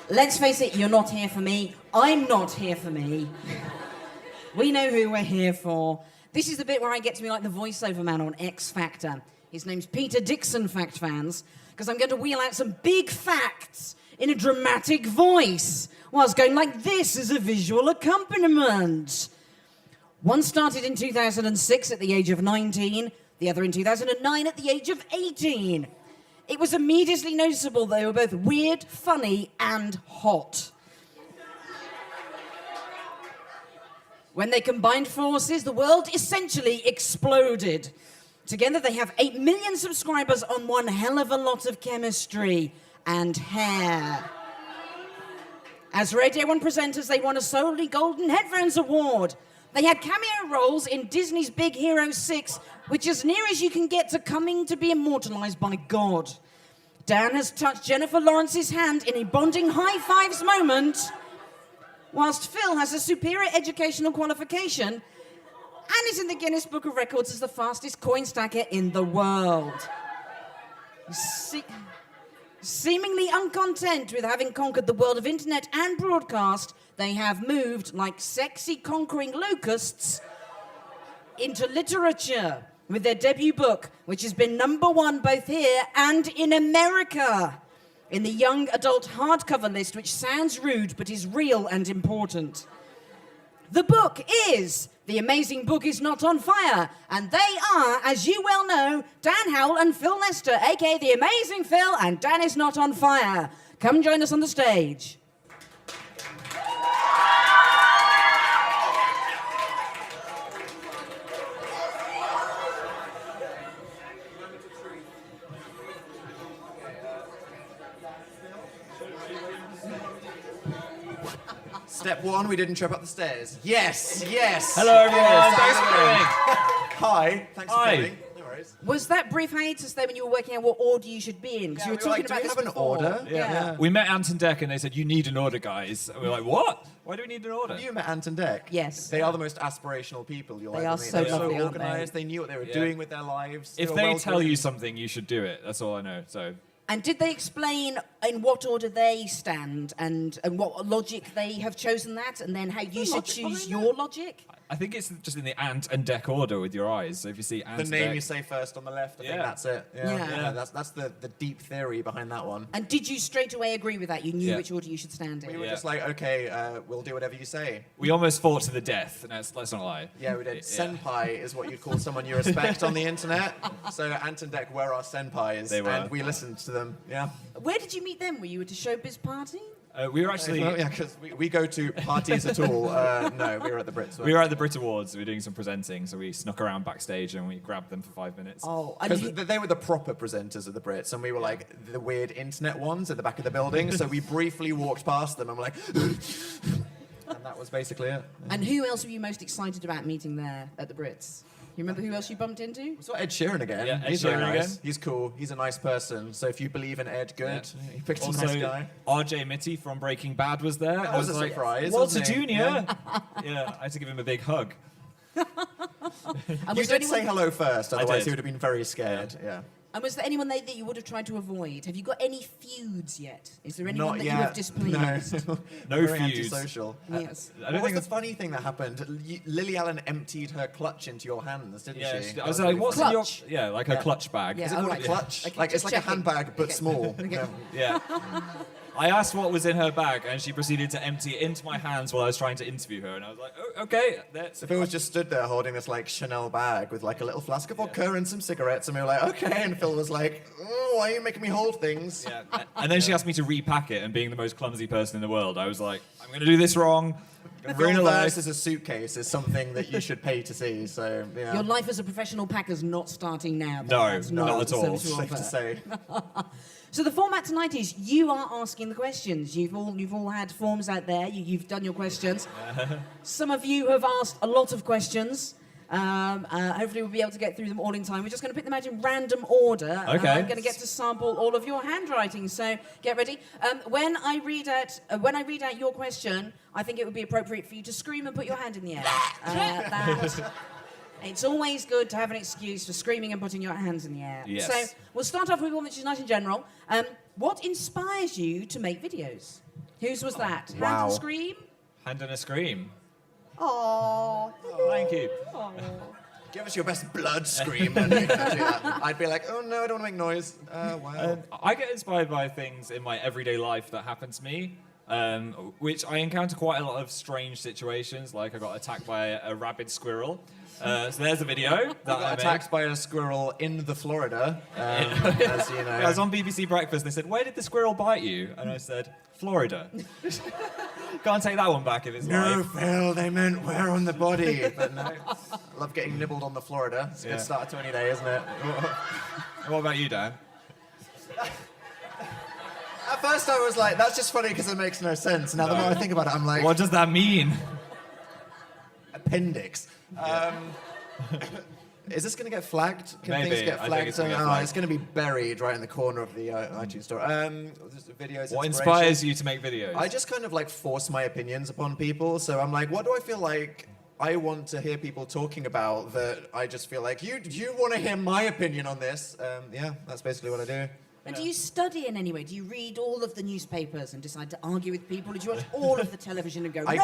Let's face it, you're not here for me. I'm not here for me. We know who we're here for. This is the bit where I get to be like the voiceover man on X Factor. His name's Peter Dixon, fact fans, because I'm going to wheel out some big facts in a dramatic voice whilst going like this as a visual accompaniment. One started in 2006 at the age of 19, the other in 2009 at the age of 18. It was immediately noticeable they were both weird, funny, and hot. When they combined forces, the world essentially exploded. Together they have 8 million subscribers on one hell of a lot of chemistry and hair. As Radio 1 presenters, they won a Solely Golden Headphones Award. They had cameo roles in Disney's Big Hero 6, which is as near as you can get to coming to be immortalised by God. Dan has touched Jennifer Lawrence's hand in a bonding high fives moment, whilst Phil has a superior educational qualification and is in the Guinness Book of Records as the fastest coin stacker in the world. Seemingly uncontent with having conquered the world of internet and broadcast, they have moved like sexy conquering locusts into literature with their debut book, which has been #1 both here and in America in the young adult hardcover list, which sounds rude but is real and important. The book is The Amazing Book Is Not on Fire, and they are, as you well know, Dan Howell and Phil Lester, aka The Amazing Phil and Dan Is Not on Fire. Come join us on the stage. Step 1, we didn't trip up the stairs. Yes, yes. Hello, everyone. Yes, Thanks for coming. Hi, thanks for Hi. coming. No worries. Was that brief hiatus there when you were working out what order you should be in? Because Yeah, you were we were like, talking do about we this have an before. order? Yeah. We met Ant and Dec and they said, you need an order, guys. And we were like, what? Why do we need an order? Have you met Ant and Dec? Yes. They are the most aspirational people you'll They ever are meet. so They're lovely, so aren't they? organised. They knew what they were Yeah. doing with their lives. If were they well tell you groomed. something, you should do it. That's all I know. So And did they explain in what order they stand and what logic they have chosen that, and then how you should logic choose behind your logic? I think it's just in the Ant and Dec order with your eyes. So if you see Ant The and name Dec, you say first on the left, I think Yeah. that's it. Yeah, Yeah. that's the deep theory behind that one. And did you straight away agree with that? You knew Yeah. which order you should stand in? We were Yeah. just like, okay, we'll do whatever you say. we almost fought to the death. Let's not lie. Yeah, we did. Yeah. Senpai is what you'd call someone you respect on the internet. So Ant and Dec were our senpais, They were. and we listened to them. Yeah. Where did you meet them? Were you at a showbiz party? We were actually Well, yeah, because we go to parties at all. No, we were at the Brits. we were at the Brit Awards. We were doing some presenting, so we snuck around backstage and we grabbed them for 5 minutes. Oh, and Because they were the proper presenters of the Brits, and we were like the weird internet ones at the back of the building. So we briefly walked past them, and we're like, and that was basically it. and who else were you most excited about meeting there at the Brits? You remember who else you bumped into? We saw Ed Sheeran again. Yeah, Ed He's very Sheeran nice. again. He's cool. He's a nice person. So if you believe in Ed, good. Yeah. He picked Also, a nice guy. RJ Mitty from Breaking Bad was there. That I was a like, surprise, Walter wasn't he? Jr. Yeah, I had to give him a big hug. And You was there did say anyone- hello first, otherwise did. he would have been very scared. Yeah. And was there anyone that you would have tried to avoid? Have you got any feuds yet? Is there anyone Not that yet. you have displeased? No. No Very feuds. antisocial. Yes. I What don't was think the funny thing that happened? Lily Allen emptied her clutch into your hands, didn't Yeah, she? I was like, what's Clutch? in your... Yeah, like a Yeah. clutch bag. Yeah. Is it Oh, called right. a clutch? Okay, Like it's just like a checking. handbag, but Okay. small. Okay. Yeah. Yeah. I asked what was in her bag, and she proceeded to empty it into my hands while I was trying to interview her, and I was like, oh, okay. That's So Phil was just stood there holding this like Chanel bag with like a little flask of vodka and some cigarettes, and we were like, okay. And Phil was like, oh, why are you making me hold things? Yeah. And then she asked me to repack it, and being the most clumsy person in the world, I was like, I'm going to do this wrong. I'm Phil ruin a life. versus a suitcase is something that you should pay to see. So yeah, Your life as a professional packer's not starting now. then. No, That's not at all. something to safe to offer. say. So the format tonight is you are asking the questions. You've all had forms out there. You've done your questions. Some of you have asked a lot of questions. Hopefully we'll be able to get through them all in time. We're just going to put them out in random order. Okay. I'm going to get to sample all of your handwriting. So get ready. When I read out your question, I think it would be appropriate for you to scream and put your hand in the air. It's always good to have an excuse for screaming and putting your hands in the air. Yes. So we'll start off with one which is nice and general. What inspires you to make videos? Whose was that? Hand Wow. and scream? Hand and a scream. Oh. Thank you. Give us your best blood scream when you do that. I'd be like, oh no, I don't want to make noise. Wow. I get inspired by things in my everyday life that happen to me, which I encounter quite a lot of strange situations. Like I got attacked by a rabid squirrel. So there's a video that I got attacked by a squirrel in the Florida, as you know. I was on BBC Breakfast. They said, "Where did the squirrel bite you?" And I said, "Florida." Can't take that one back if it's No, live. Phil, they meant where on the body. But no, I love getting nibbled on the Florida. It's a good start to any day, isn't it? What about you, Dan? At first I was like, that's just funny because it makes no sense. Now the more I think about it, I'm like, What does that mean? appendix. Is this going to get flagged? Can Maybe. things get I think flagged? it's gonna get flagged. It's going to be buried right in the corner of the iTunes store. Videos. What inspiration. inspires you to make videos? I just kind of like force my opinions upon people. So I'm like, what do I feel like I want to hear people talking about that I just feel like, you want to hear my opinion on this? Yeah, that's basically what I do. And do you study in any way? Do you read all of the newspapers and decide to argue with people? Or do you watch all of the television and go, I'd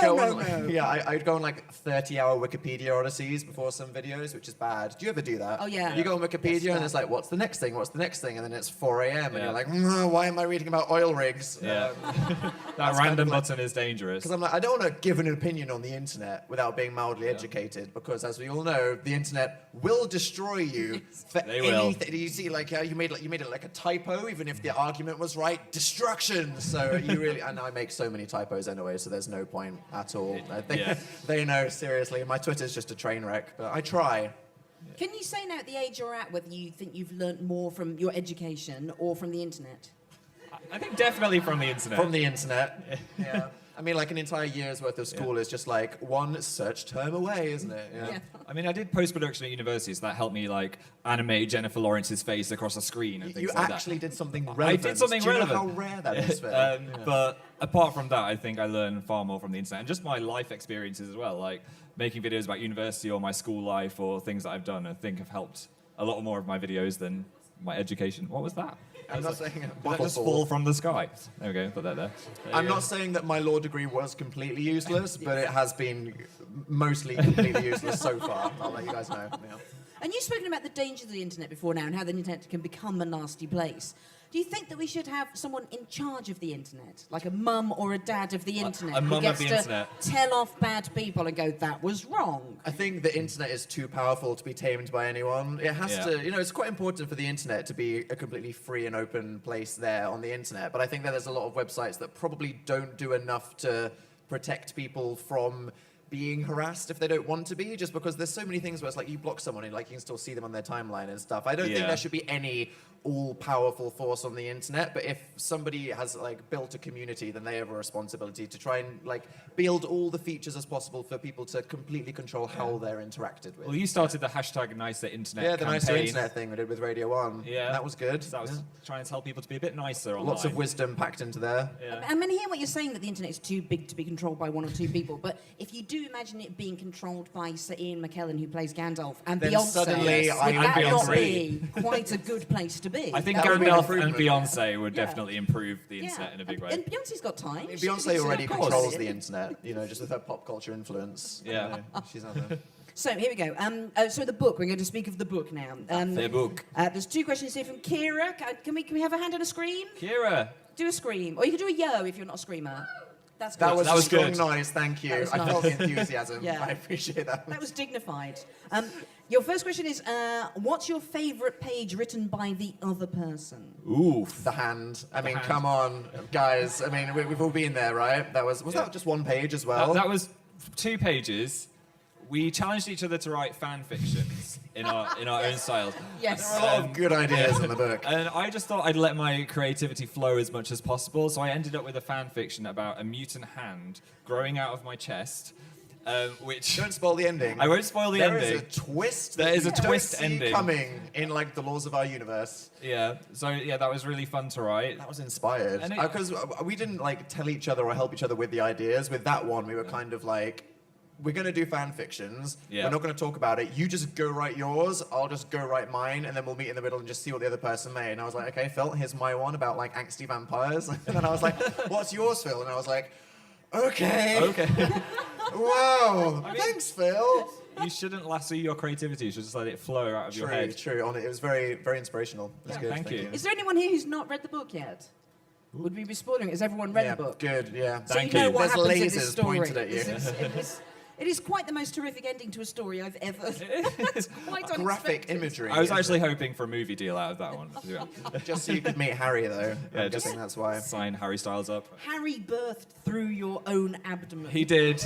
go on like 30-hour Wikipedia odysseys before some videos, which is bad. Do you ever do that? Oh, yeah. You go on Wikipedia Yes, and it's like, what's the next thing? What's the next thing? And then it's 4 a.m. and Yeah. you're like, why am I reading about oil rigs? Yeah. That kind random of like- button is dangerous. Because I'm like, I don't want to give an opinion on the internet without being mildly educated, because as we all know, the internet will destroy you for They will. anything. You see, like you made it like a typo, even if the argument was right. Destruction. So you really, and I make so many typos anyway, so there's no point at all. They know, seriously. My Twitter's just a train wreck, but I try. Can you say now at the age you're at whether you think you've learnt more from your education or from the internet? I think definitely from the internet. From the internet. Yeah. I mean, like an entire year's worth of school is just like one search term away, isn't it? Yeah. I mean, I did post-production at university, so that helped me like animate Jennifer Lawrence's face across a screen and things You like actually that. did something relevant. I did something Do you relevant. know how rare that is, Phil? But apart from that, I think I learned far more from the internet and just my life experiences as well, like making videos about university or my school life or things that I've done. I think have helped a lot more of my videos than my education. What was that? I'm not saying Did that just fall from the sky? There we go. Put that there. I'm not saying that my law degree was completely useless, but it has been mostly completely useless so far. I'll let you guys know. Yeah. And you've spoken about the dangers of the internet before now and how the internet can become a nasty place. Do you think that we should have someone in charge of the internet, like a mum or a dad of the internet, a who mum gets of the to internet. tell off bad people and go, that was wrong? I think the internet is too powerful to be tamed by anyone. It has to, it's quite important for the internet to be a completely free and open place there on the internet. But I think that there's a lot of websites that probably don't do enough to protect people from being harassed if they don't want to be, just because there's so many things where it's like you block someone and like you can still see them on their timeline and stuff. I don't think there should be any all-powerful force on the internet, but if somebody has like built a community, then they have a responsibility to try and like build all the features as possible for people to completely control how they're interacted with. Well, you started the hashtag Nicer Internet Yeah, the campaign. Nicer Internet thing we did with Radio 1. Yeah. That was good. So that was trying to tell people to be a bit nicer online. Lots of wisdom packed into there. Yeah. I mean, hear what you're saying, that the internet is too big to be controlled by one or two people, but if you do imagine it being controlled by Sir Ian McKellen, who plays Gandalf, and Then Beyonce, suddenly would I- that and not Beyonce. be quite a good place to be? I think That would be an Gandalf and improvement. Beyonce would Yeah. definitely improve the internet in a big way. And Beyonce's got time. I mean, She- Beyonce she's already of course. controls the internet, just with her pop culture influence. Yeah. She's out there. So here we go. So the book. We're going to speak of the book now. The book. There's two questions here from Kira. Can we have a hand and a scream? Kira. Do a scream, or you can do a yo if you're not a screamer. That's good. That was That a was strong good. noise, thank you. That was I felt the nice. enthusiasm. Yeah. I appreciate that. That was dignified. Your first question is, what's your favourite page written by the other person? Oof. The hand. I mean, hand. come on, guys. I mean, we've all been there, right? Was that just one page as well? That was 2 pages. We challenged each other to write fan fictions in our own styles. Yes. There are a lot of good ideas in the book. And I just thought I'd let my creativity flow as much as possible, so I ended up with a fan fiction about a mutant hand growing out of my chest, which... Don't spoil the ending. I won't spoil the There ending. is a twist. There that is a you don't twist see ending. coming in like the laws of our universe. Yeah, so yeah, that was really fun to write. That was inspired And because we didn't like tell each other or help each other with the ideas. With that one, we were kind of like we're going to do fan fictions. Yeah. We're not going to talk about it. You just go write yours. I'll just go write mine, and then we'll meet in the middle and just see what the other person made. And I was like, okay, Phil, here's my one about like angsty vampires. And then I was like, what's yours, Phil? And I was like, okay. Wow. Thanks, Phil. You shouldn't lasso your creativity. You should just let it flow out of your head. True. It was very, very inspirational. It was good. Thank you. Is there anyone here who's not read the book yet? Would we be spoiling it? Has everyone read Yeah, the book? good, yeah. So Thank you know you. what There's happens in this lasers story. pointed at you. It is quite the most horrific ending to a story I've ever. It's quite Graphic unexpected. imagery. I was actually hoping for a movie deal out of that one. Just so you could meet Harry, though. Yeah, I'm just- guessing that's why. Sign Harry Styles up. Harry birthed through your own abdomen. He did.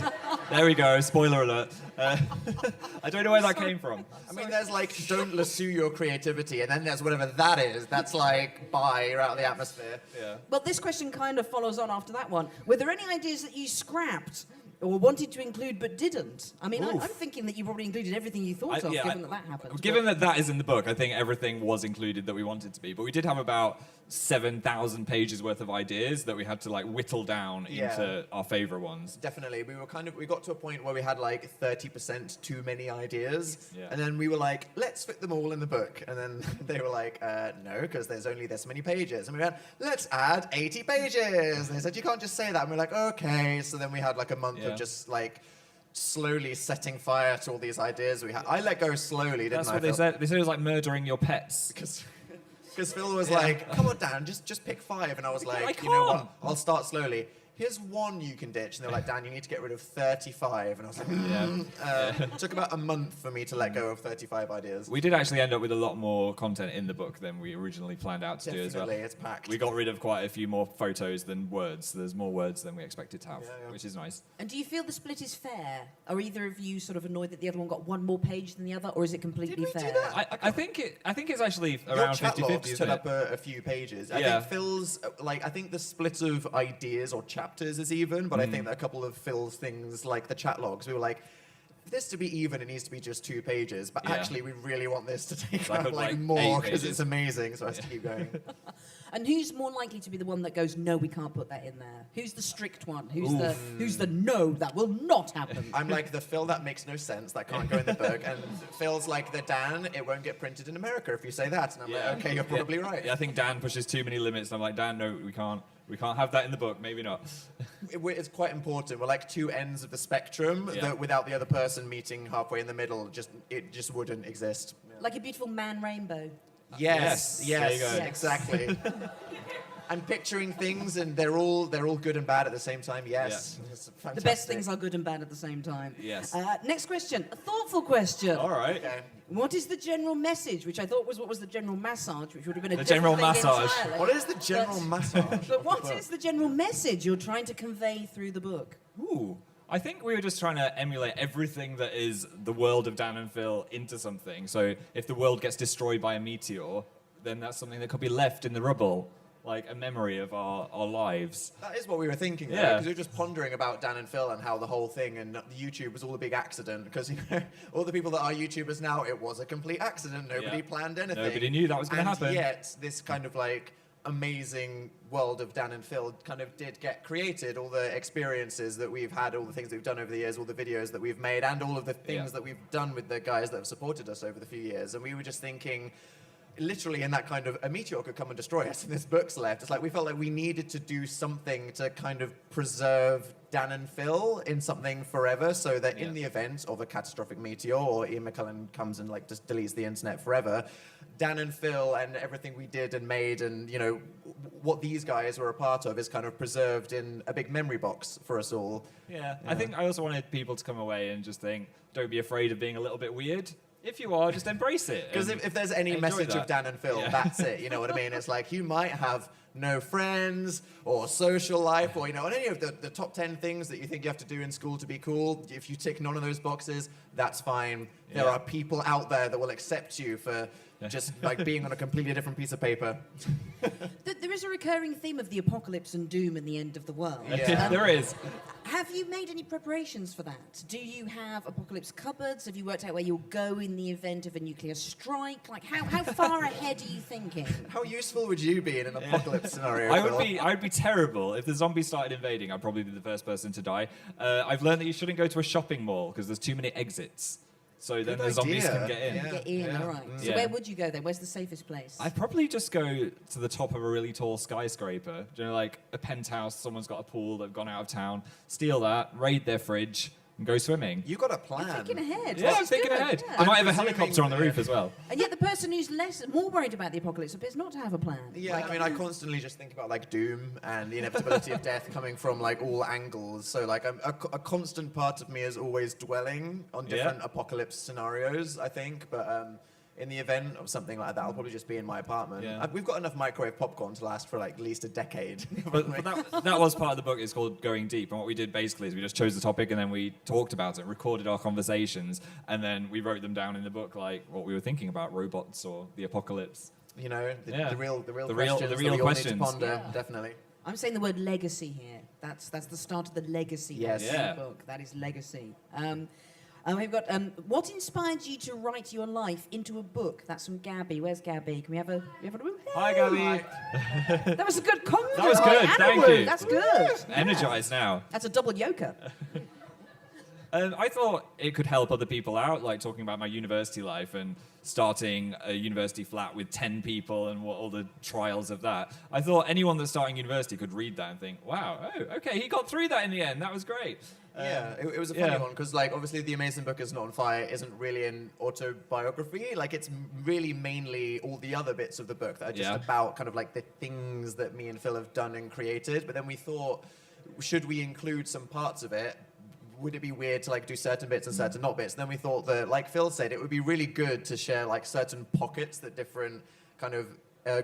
There we go. Spoiler alert. I don't know where that came from. I mean, there's like, don't lasso your creativity, and then there's whatever that is. That's like, bye, you're out of the atmosphere. Yeah. Well, this question kind of follows on after that one. Were there any ideas that you scrapped or wanted to include but didn't? I mean, I'm thinking that you probably included everything you thought of, given that happened. Given that is in the book, I think everything was included that we wanted to be. But we did have about 7,000 pages worth of ideas that we had to like whittle down into our favorite ones. Definitely. We got to a point where we had like 30% too many ideas. Yeah. And then we were like, let's fit them all in the book. And then they were like, no, because there's only this many pages. And we went, let's add 80 pages. And they said, you can't just say that. And we're like, okay. So then we had like a month of just like slowly setting fire to all these ideas we had. I let go slowly, didn't That's I? what they said. They said it was like murdering your pets. Because Phil was like, come on, Dan, just pick 5. And I was like, I you know what? can't. I'll start slowly. Here's 1 you can ditch. And they were like, Dan, you need to get rid of 35. And I was like, It took about a month for me to let go of 35 ideas. We did actually end up with a lot more content in the book than we originally planned out to do as well. Definitely, it's packed. We got rid of quite a few more photos than words. There's more words than we expected to have, which is nice. And do you feel the split is fair? Are either of you sort of annoyed that the other one got one more page than the other, or is it completely Did we do fair? that? I think it's actually Your around chat 50-50, logs isn't took it? up a few pages. I Yeah. think Phil's, I think the split of ideas or chapters is even, but I think that a couple of Phil's things, like the chat logs, we were like, for this to be even, it needs to be just 2 pages. But actually, we really want this to take Like up a- like more 8 because pages. it's amazing. So I have to keep going. And who's more likely to be the one that goes, no, we can't put that in there? Who's the strict one? Who's the no, that will not happen? I'm like the Phil that makes no sense, that can't go in the book, and Phil's like the Dan, it won't get printed in America if you say that. And I'm like, okay, you're probably right. Yeah, I think Dan pushes too many limits. And I'm like, Dan, no, we can't have that in the book. Maybe not. It's quite important. We're like 2 ends of the spectrum that without the other person meeting halfway in the middle, it just wouldn't exist. Like a beautiful man rainbow. Yes, There you go. Yes. exactly. I'm picturing things, and they're all good and bad at the same time. Yes, it's The fantastic. best things are good and bad at the same time. Yes. Next question, a thoughtful question. All right. Okay. What is the general message, which I thought was what was the general massage, which would have been a The general different thing massage. entirely. What is the general massage? But what is the general message you're trying to convey through the book? Ooh. I think we were just trying to emulate everything that is the world of Dan and Phil into something. So if the world gets destroyed by a meteor, then that's something that could be left in the rubble, like a memory of our lives. That is what we were thinking, Yeah. because we were just pondering about Dan and Phil and how the whole thing and YouTube was all a big accident. Because all the people that are YouTubers now, it was a complete accident. Nobody planned anything. Nobody knew that was going to happen. And yet, this kind of like amazing world of Dan and Phil kind of did get created. All the experiences that we've had, all the things that we've done over the years, all the videos that we've made, and all of the things that we've done with the guys that have supported us over the few years. And we were just thinking, literally in that kind of, a meteor could come and destroy us and this book's left. It's like we felt like we needed to do something to kind of preserve Dan and Phil in something forever, so that in the event of a catastrophic meteor or Ian McKellen comes and like just deletes the internet forever, Dan and Phil and everything we did and made and, you know, what these guys were a part of is kind of preserved in a big memory box for us all. Yeah. I think I also wanted people to come away and just think, don't be afraid of being a little bit weird. If you are, just embrace it. Because and if there's any enjoy message that. of Dan and Phil, that's it. You know what I mean? It's like you might have no friends or social life or, you know, any of the top 10 things that you think you have to do in school to be cool. If you tick none of those boxes, that's fine. There are people out there that will accept you for just like being on a completely different piece of paper. There is a recurring theme of the apocalypse and doom and the end of the world. Yeah. There is. Have you made any preparations for that? Do you have apocalypse cupboards? Have you worked out where you'll go in the event of a nuclear strike? Like, how far ahead are you thinking? How useful would you be in an apocalypse scenario? I would be terrible. If the zombies started invading, I'd probably be the first person to die. I've learned that you shouldn't go to a shopping mall because there's too many exits. So then the zombies can get in. Yeah. Get in, all right. So where would you go then? Where's the safest place? I'd probably just go to the top of a really tall skyscraper. Do you know, like a penthouse, someone's got a pool, they've gone out of town, steal that, raid their fridge, and go swimming. You got a plan. You're thinking ahead. Yeah, This I'm is thinking good, ahead. yeah. I might have a I'm presuming- helicopter on the roof as well. And yet the person who's more worried about the apocalypse appears not to have a plan. Yeah, Like, I mean, I constantly just think about like doom and the inevitability of death coming from like all angles. So like a constant part of me is always dwelling on different apocalypse scenarios, I think. But in the event of something like that, I'll probably just be in my apartment. Yeah. We've got enough microwave popcorn to last for like at least a decade. But that was part of the book. It's called Going Deep. And what we did basically is we just chose the topic and then we talked about it, recorded our conversations, and then we wrote them down in the book, like what we were thinking about, robots or the apocalypse. You know, the real questions The real that we all questions. need to ponder, Yeah. definitely. I'm saying the word legacy here. That's the start of the legacy Yes. part of Yeah. the book. That is legacy. We've got what inspired you to write your life into a book? That's from Gabby. Where's Gabby? Can we have a woo? Hi, Gabby. That was a good comment. That was good, Anna thank woo, you. That's good. Energized now. That's a double yoker. I thought it could help other people out, like talking about my university life and starting a university flat with 10 people and what all the trials of that. I thought anyone that's starting university could read that and think, wow, oh, okay, he got through that in the end. That was great. Yeah, it was a funny one because, like, obviously, The Amazing Book Is Not on Fire isn't really an autobiography. Like, it's really mainly all the other bits of the book that are just about kind of like the things that me and Phil have done and created. But then we thought, should we include some parts of it? Would it be weird to like do certain bits and certain not bits? And then we thought that, like Phil said, it would be really good to share like certain pockets that different kind of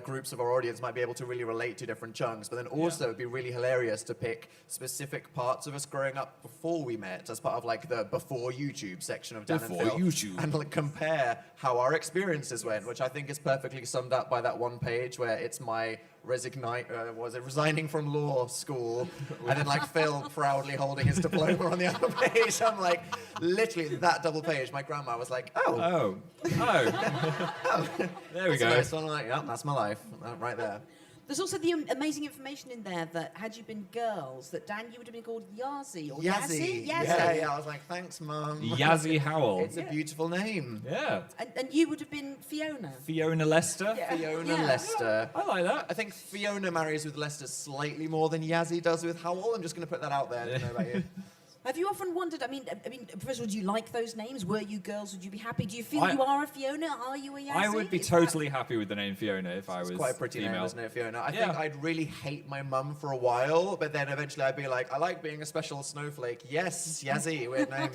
groups of our audience might be able to really relate to different chunks. But then also it'd be really hilarious to pick specific parts of us growing up before we met as part of like the before YouTube section of Dan and Before Phil. YouTube. And like compare how our experiences went, which I think is perfectly summed up by that one page where it's my resigning from law school, and then like Phil proudly holding his diploma on the other page. I'm like, literally that double page. My grandma was like, oh, There we that's a go. nice one. I'm like, yeah, that's my life, right there. There's also the amazing information in there that had you been girls, that Dan, you would have been called Yazzie or Yazzie. Yeah. I was like, thanks, Mum. Yazzie Howell. It's a beautiful name. Yeah. And you would have been Fiona. Fiona Lester. Fiona Yeah. Lester. I like that. I think Fiona marries with Lester slightly more than Yazzie does with Howell. I'm just going to put that out there. I don't know about you. Have you often wondered, I mean, first of all, do you like those names? Were you girls? Would you be happy? Do you feel you are a Fiona? Are you a Yazzie? I would be Is totally happy with the name Fiona if I was It's quite a pretty female. name, isn't it, Fiona? I Yeah. think I'd really hate my mum for a while, but then eventually I'd be like, I like being a special snowflake. Yes, Yazzie, weird name.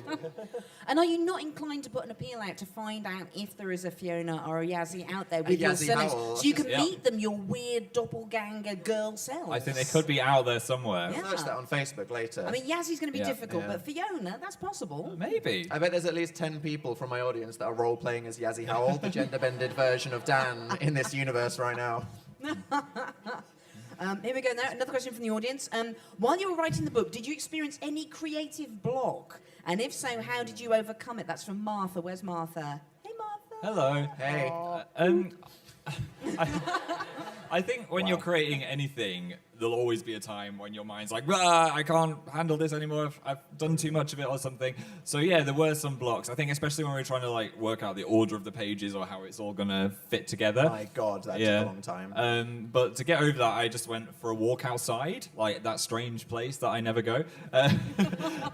And are you not inclined to put an appeal out to find out if there is a Fiona or a Yazzie out there with your Yazzie surnames, Howell. so you can Yeah. meet them, your weird doppelganger girl selves? I think they could be out there somewhere. Yeah. Search that on Facebook later. I mean, Yazzie's going to be Yeah. difficult, Yeah. but Fiona, that's possible. Maybe. I bet there's at least 10 people from my audience that are role-playing as Yazzie Howell, the gender-bended version of Dan in this universe right now. Here we go now. Another question from the audience. While you were writing the book, did you experience any creative block? And if so, how did you overcome it? That's from Martha. Where's Martha? Hey, Martha. Hello. Hey. I think when you're creating anything, there'll always be a time when your mind's like, I can't handle this anymore. I've done too much of it or something. So yeah, there were some blocks. I think especially when we were trying to like work out the order of the pages or how it's all gonna fit together. My God, that took a long time. But to get over that, I just went for a walk outside, like that strange place that I never go.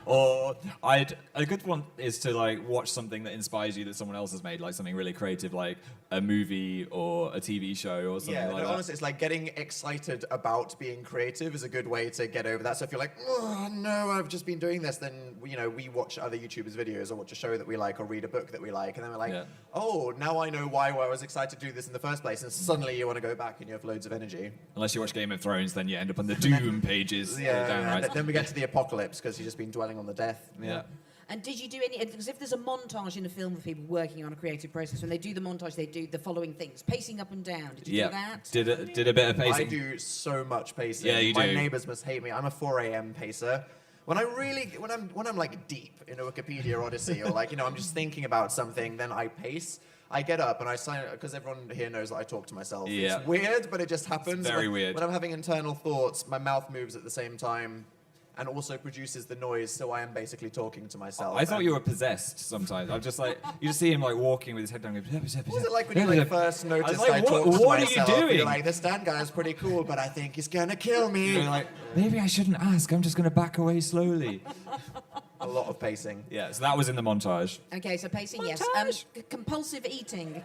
Or a good one is to like watch something that inspires you that someone else has made, like something really creative, like a movie or a TV show or something Yeah, like that. honestly, it's like getting excited about being creative is a good way to get over that. So if you're like, oh no, I've just been doing this, then we watch other YouTubers' videos or watch a show that we like or read a book that we like, and then we're like, oh, now I know why I was excited to do this in the first place, and suddenly you want to go back and you have loads of energy. Unless you watch Game of Thrones, then you end up on the doom pages. Yeah, down, right? then we get to the apocalypse because you've just been dwelling on the death. Yeah. And did you do any, because if there's a montage in a film of people working on a creative process, when they do the montage, they do the following things: pacing up and down. Did you do that? Did a bit of pacing. I do so much pacing. Yeah, you My do. neighbors must hate me. I'm a 4 a.m. pacer. When I'm like deep in a Wikipedia odyssey, or like, I'm just thinking about something, then I pace. I get up and I sign, because everyone here knows that I talk to myself. Yeah. It's weird, but it just happens. It's very weird. When I'm having internal thoughts, my mouth moves at the same time and also produces the noise, so I am basically talking to myself. I thought you were possessed sometimes. I'm just like, you just see him like walking with his head down. Going, what was it like when you like first noticed like, I talked to what myself? are you doing? You're like, this Dan guy is pretty cool, but I think he's gonna kill me. You're like, maybe I shouldn't ask. I'm just going to back away slowly. A lot of pacing. Yeah, so that was in the montage. Okay, so pacing, yes. Compulsive eating.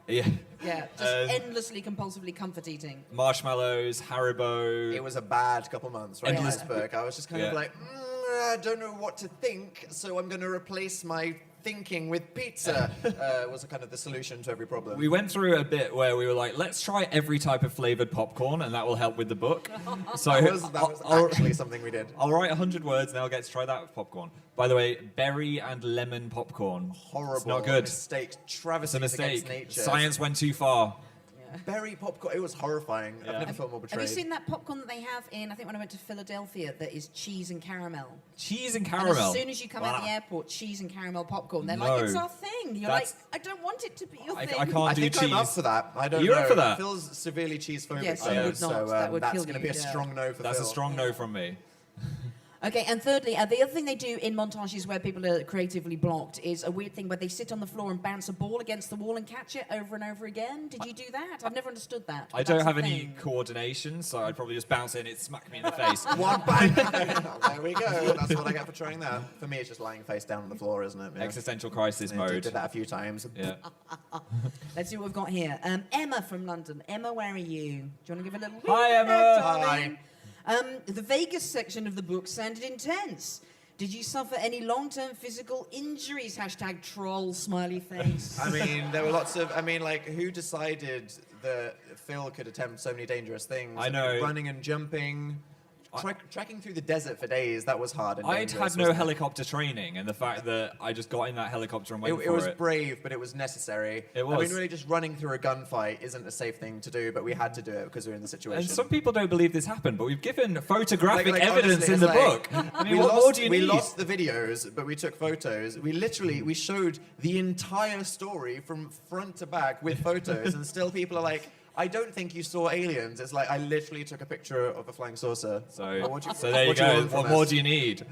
Yeah. Yeah, just endlessly, compulsively comfort eating. Marshmallows, Haribo. It was a bad couple months, right? Endless- Iceberg. I was just kind of Yeah. like, I don't know what to think, so I'm going to replace my thinking with pizza. Was kind of the solution to every problem. We went through a bit where we were like, let's try every type of flavored popcorn, and that will help with the book. So that was actually something we did. I'll write 100 words, and I'll get to try that with popcorn. By the way, berry and lemon popcorn. Horrible. It's not good. Mistake. It's a Travesty against mistake. nature. Science went too far. Berry popcorn. It was horrifying. Yeah. I've never felt more Have betrayed. you seen that popcorn that they have in, I think when I went to Philadelphia, that is cheese and caramel? Cheese and And caramel. as soon as you come out the airport, cheese and caramel popcorn, they're No. like, it's our thing. You're That's- like, I don't want it to be your I thing. can't I do think cheese. I'm up for that. I don't You're know. up for that? Phil's severely cheese phobic, Yes, you would so not. That would that's kill going to you, be a yeah. strong no for That's Phil. a strong no from me. Okay, and thirdly, the other thing they do in montages where people are creatively blocked is a weird thing where they sit on the floor and bounce a ball against the wall and catch it over and over again. Did you do that? I've never understood that. I but don't that's have a any thing. coordination, so I'd probably just bounce in, it'd smack me in the face. One bang. There we go. That's what I get for trying that. For me, it's just lying face down on the floor, isn't it? Yeah. Existential crisis Yeah, mode. Did that a few times. Yeah. Let's see what we've got here. Emma from London. Emma, where are you? Do you want to give a little Hi, wink there, Emma. darling? The Vegas section of the book sounded intense. Did you suffer any long-term physical injuries? Hashtag troll smiley face. I mean, there were lots of. I mean, like, who decided that Phil could attempt so many dangerous things? I know. Running and jumping. Trekking through the desert for days, that was hard and I'd dangerous, had no wasn't it? helicopter training, and the fact that I just got in that helicopter and went It for was it. brave, but it was necessary. It I was. mean, really, just running through a gunfight isn't a safe thing to do, but we had to do it because we were in the situation. And some people don't believe this happened, but we've given photographic Like, evidence honestly, in the it's book. like, I mean, what more do you we need? lost the videos, but we took photos. We showed the entire story from front to back with photos, and still people are like, I don't think you saw aliens. It's like, I literally took a picture of a flying saucer. So Well, there you what do you go. want from What more us? do you need?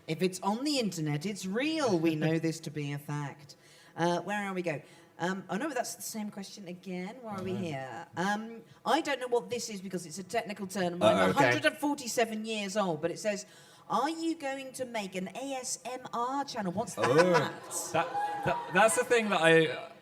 If it's on the internet, it's real. We know this to be a fact. Where are we go? Oh no, that's the same question again. Why are we here? I don't know what this is because it's a technical term. I'm Okay. 147 years old, but it says, are you going to make an ASMR channel? What's that? That's the thing that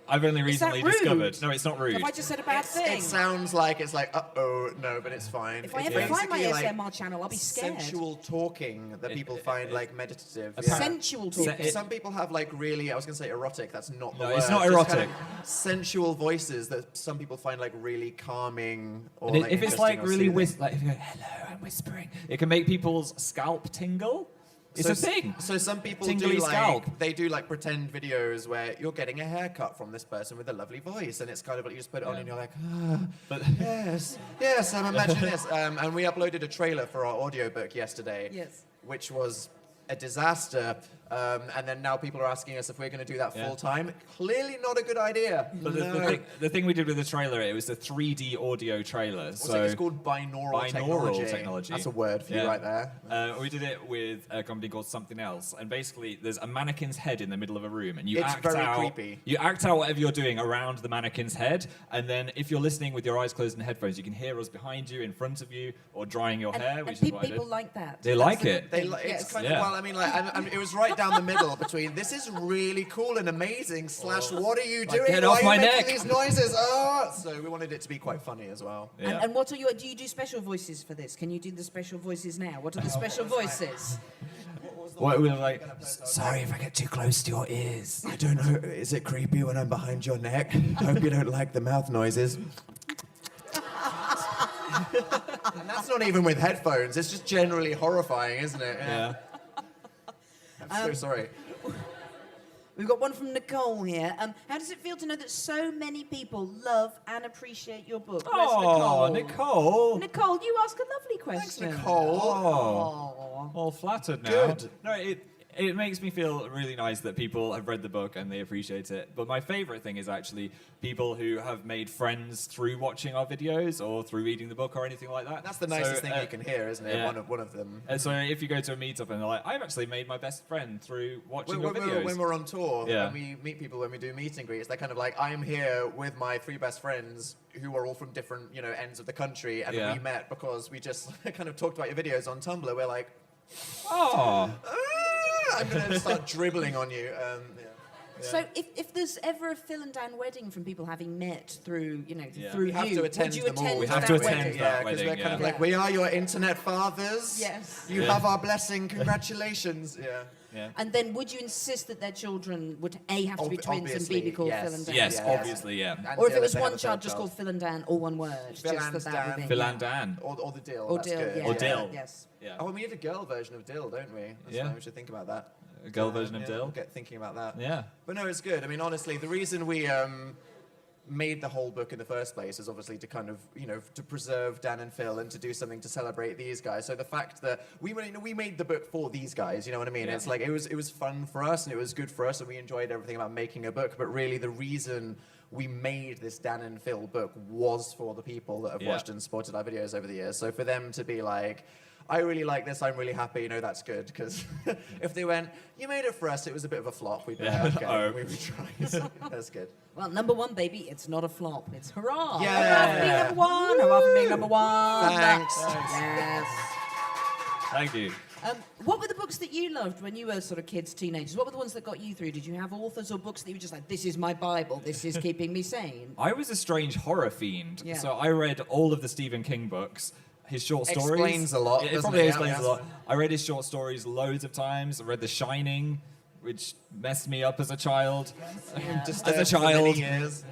I've only Is that recently rude? discovered. No, it's not rude. Have I just said a bad thing? It sounds like it's like, uh-oh, no, but it's fine. If I It's ever find my basically ASMR like channel, I'll be scared. sensual talking that people find like meditative. Sensual talking. Some people have like really, I was going to say erotic, that's not the No, word. it's not just erotic. kind of sensual voices that some people find like really calming or And like if it's interesting like or really soothing. like if you go, hello, I'm whispering, it can make people's scalp tingle. It's a thing. So some people Tingly do like scalp. they do like pretend videos where you're getting a haircut from this person with a lovely voice, and it's kind of like you just put it on and you're like, But yes, I'm imagining this. And we uploaded a trailer for our audiobook yesterday, Yes. which was a disaster. And then now people are asking us if we're going to do that Yeah. full time. Clearly not a good idea. But No. the thing we did with the trailer, it was a 3D audio trailer. What's So it? It's called binaural, technology. That's a word for you right there. We did it with a company called Something Else, and basically there's a mannequin's head in the middle of a room, and you It's act very out. creepy. You act out whatever you're doing around the mannequin's head, and then if you're listening with your eyes closed and headphones, you can hear us behind you, in front of you, or drying your hair, which is what I did. people like that. They like it. It's kind Yeah. of, well, I mean, like, it was right down the middle between this is really cool and amazing / what are you doing? get Why off are you my making neck. these noises? Oh! So we wanted it to be quite funny as well. Yeah. And what are you? Do you do special voices for this? Can you do the special voices now? What are the special voices? What we were like, sorry if I get too close to your ears. I don't know. Is it creepy when I'm behind your neck? I hope you don't like the mouth noises. And that's not even with headphones. It's just generally horrifying, isn't it? Yeah. I'm so sorry. We've got one from Nicole here. How does it feel to know that so many people love and appreciate your book? Where's Oh, Nicole. Nicole, you ask a lovely question. Thanks, Nicole. Oh. All flattered now. Good. No, it makes me feel really nice that people have read the book and they appreciate it. But my favorite thing is actually people who have made friends through watching our videos or through reading the book or anything like that. That's the nicest thing you can hear, isn't it? yeah. One of them. And so if you go to a meetup and they're like, I've actually made my best friend through watching your videos. When we're on tour, Yeah. when we meet people, when we do meet and greets, they're kind of like, I'm here with my 3 best friends who are all from different, ends of the country, and we met because we just kind of talked about your videos on Tumblr. We're like, Oh. I'm going to start dribbling on you. So if there's ever a Phil and Dan wedding from people having met through, through We have you, to attend would you them all. attend We to have that to attend wedding? that Yeah, because wedding, we're kind of yeah. like, we are your internet fathers. Yes. You have our blessing. Congratulations. Yeah. Yeah. And then would you insist that their children would A, have to be twins and B, Obviously, be called yes. Phil and Dan? Yes, Yeah. obviously, yeah. And Or if it Dylan, was they have one a child third just called Phil and Dan, all one word. Phil just and that Dan. would be. Phil and Dan. Or the Dill. Or that's Dill, good. yeah. Or Dill. Yes. Yeah. Oh, we need a girl version of Dill, don't we? That's Yeah. why we should think about that. A girl version of Dill. We'll get thinking about that. Yeah. But no, it's good. I mean, honestly, the reason we made the whole book in the first place is obviously to kind of, to preserve Dan and Phil and to do something to celebrate these guys. So the fact that we made the book for these guys, you know what I mean? Yeah. It's like, it was fun for us and it was good for us and we enjoyed everything about making a book. But really the reason we made this Dan and Phil book was for the people that have watched and supported our videos over the years. So for them to be like, I really like this, I'm really happy, that's good. Because if they went, you made it for us, it was a bit of a flop, we'd be like, okay, Oh. we tried. That's good. Well, number one, baby, it's not a flop. It's hurrah. Yeah. Hurrah for being number one. Hurrah for being number one. Thanks. Yes. Thank you. What were the books that you loved when you were sort of kids, teenagers? What were the ones that got you through? Did you have authors or books that you were just like, this is my Bible, this is keeping me sane? I was a strange horror fiend, Yeah. so I read all of the Stephen King books. His short stories Explains a lot, It doesn't probably it? explains Yeah. a lot. I read his short stories loads of times. I read The Shining, which messed me up as a child. Just As a for many child. years.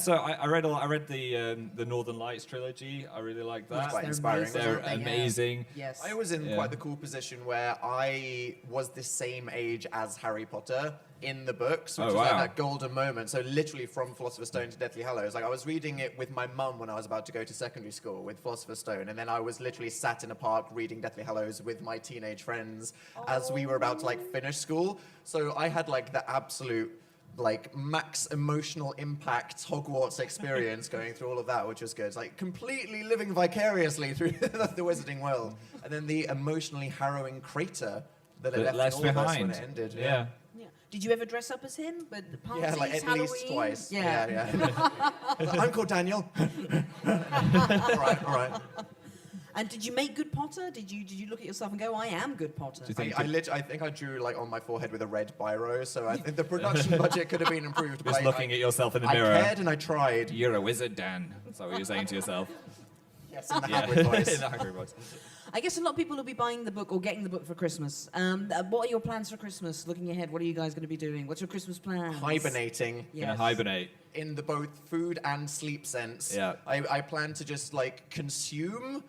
So I read the Northern Lights trilogy. I really liked that. Quite They're inspiring. amazing, They're aren't they? Yeah. amazing. Yes. I was in Yeah. quite the cool position where I was the same age as Harry Potter in the books, which Oh, was like wow. that golden moment. So literally from Philosopher's Stone to Deathly Hallows, like I was reading it with my mum when I was about to go to secondary school with Philosopher's Stone, and then I was literally sat in a park reading Deathly Hallows with my teenage friends as we were about to finish school. So I had the absolute max emotional impact Hogwarts experience going through all of that, which was good. It's completely living vicariously through the wizarding world. And then the emotionally harrowing crater that it That left left all of us when behind. it ended. Yeah. Yeah. Did you ever dress up as him? But the parties, Yeah, at Halloween? least twice. Yeah. Yeah. I'm called Daniel. all right. And did you make good Potter? Did you look at yourself and go, I am good Potter? Do you think I think I drew on my forehead with a red biro, so I think the production budget could have been improved. Just but looking at yourself in the I mirror. cared and I tried. You're a wizard, Dan. Is that what you're saying to yourself? Yes, in the Yeah. Hagrid voice. In the Hagrid voice. I guess a lot of people will be buying the book or getting the book for Christmas. What are your plans for Christmas? Looking ahead, what are you guys going to be doing? What's your Christmas plans? Hibernating. Yes. Gonna hibernate. In the both food and sleep sense. Yeah. I plan to just consume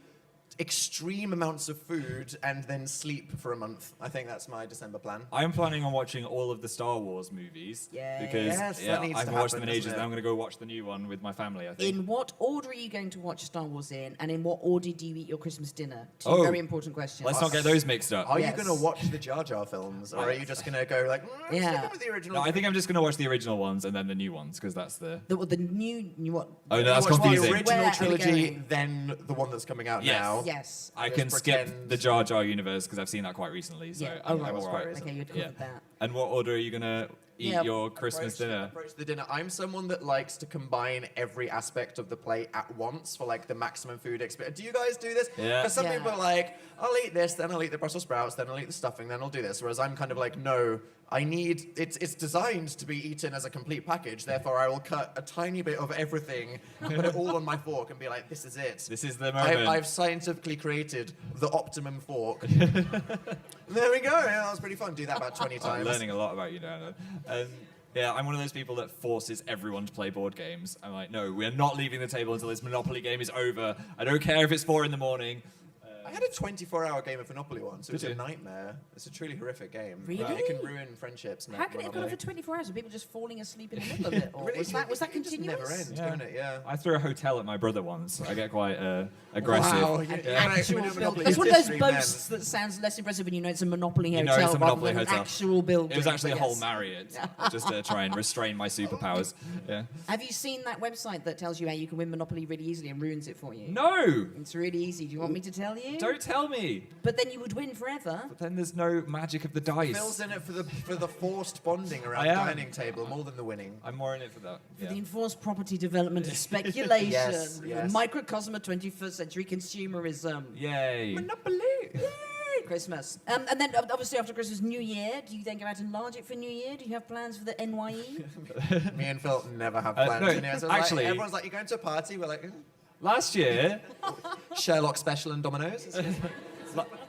extreme amounts of food and then sleep for a month. I think that's my December plan. I'm planning on watching all of the Star Wars movies Yay. because Yes, that needs I to haven't watched happen, them in ages, doesn't and it? I'm going to go watch the new one with my family. I think. In what order are you going to watch Star Wars in? And in what order do you eat your Christmas dinner? Two Oh. very important questions. Let's not get those mixed up. Are Yes. you going to watch the Jar Jar films, or are you just going to go Yeah. stick with the original? No, I think I'm just going to watch the original ones and then the new ones because that's the. The new what? Oh no, You that's watch confusing. the original Where are you trilogy, going? then the one that's coming out Yes. now. Yes. I Just can skip pretend- the Jar Jar universe because I've seen that quite recently. So Yeah. I'm, Oh, I'm right. all right. Okay, you'd covered that. And what order are you going to eat Yeah. your Christmas dinner? Approach the dinner. I'm someone that likes to combine every aspect of the plate at once for the maximum food experience. Do you guys do this? Yeah. Because some Yeah. people are like, I'll eat this, then I'll eat the Brussels sprouts, then I'll eat the stuffing, then I'll do this. Whereas I'm kind of no, it's designed to be eaten as a complete package. Therefore, I will cut a tiny bit of everything, put it all on my fork, and be like, this is it. This is the moment. I've scientifically created the optimum fork. There we go. Yeah, that was pretty fun. Do that about 20 I'm times. learning a lot about you now. Yeah, I'm one of those people that forces everyone to play board games. I'm like, no, we're not leaving the table until this Monopoly game is over. I don't care if it's 4 in the morning. I had a 24-hour game of Monopoly once. It was Did a you? nightmare. It's a truly horrific game. Really? It can ruin friendships. How can it go on for 24 hours? Are people just falling asleep in the middle of it? Or Really, was that it just continuous? never ends, Yeah. don't it? Yeah. I threw a hotel at my brother once. I get quite aggressive. Wow. Actual building. That's one of those boasts that sounds less impressive when you know it's a Monopoly You hotel know it's a Monopoly rather than hotel. an actual building. It was actually a but whole yes. Marriott, just to try and restrain my superpowers. Yeah. Have you seen that website that tells you how you can win Monopoly really easily and ruins it for you? No! It's really easy. Do you want me to tell you? Don't tell me. But then you would win forever. But then there's no magic of the dice. Phil's in it for the forced bonding around I the am. dining table more than the winning. I'm more in it for that. For Yeah. the enforced property development of speculation. Yes, yes. Microcosm of 21st century consumerism. Yay. Monopoly. Yay, Christmas. And then obviously after Christmas, New Year. Do you then go out and enlarge it for New Year? Do you have plans for the NYE? Me and Phil never have No, plans. in here, so actually- everyone's like, "You're going to a party?" We're like, Last year, Sherlock special and Domino's.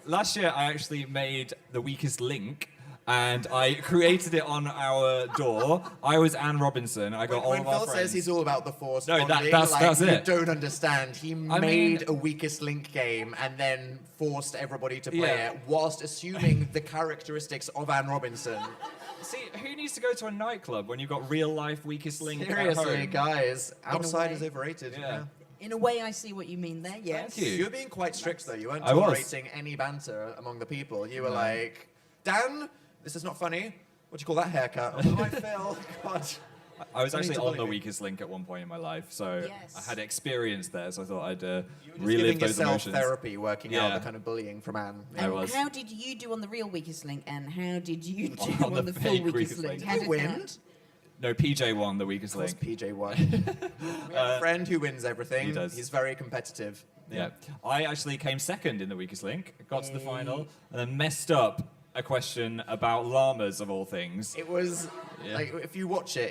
last year I actually made the weakest link. And I created it on our door. I was Anne Robinson. I got all When of our Phil friends. says he's all about the force No, bonding, that's you it. don't understand. He I made mean- a weakest link game and then forced everybody to play Yeah. it whilst assuming the characteristics of Anne Robinson. See, who needs to go to a nightclub when you've got real life weakest link at Seriously, home? guys, outside way. is overrated. Yeah. In a way, I see what you mean there, yes. Thank you. You were being quite strict though. You weren't I was. tolerating any banter among the people. You were like, Dan, this is not funny. What do you call that haircut? Oh, I feel. God. I was I need actually to on bully the me. weakest link at one point in my life, so Yes. I had experience there, so I thought I'd You were just relive giving those yourself emotions. therapy, working out Yeah. the kind of bullying from Anne. I And was. how did you do on the real weakest link, and how did you do On on the the full fake weakest weakest link? link. How You did win. that? No, PJ won the weakest Of course, link. PJ won. We have a friend who wins everything. He does. He's very competitive. Yeah. I actually came second in the weakest link, got to the final, and then messed up a question about llamas of all things. It was Yeah. like if you watch it,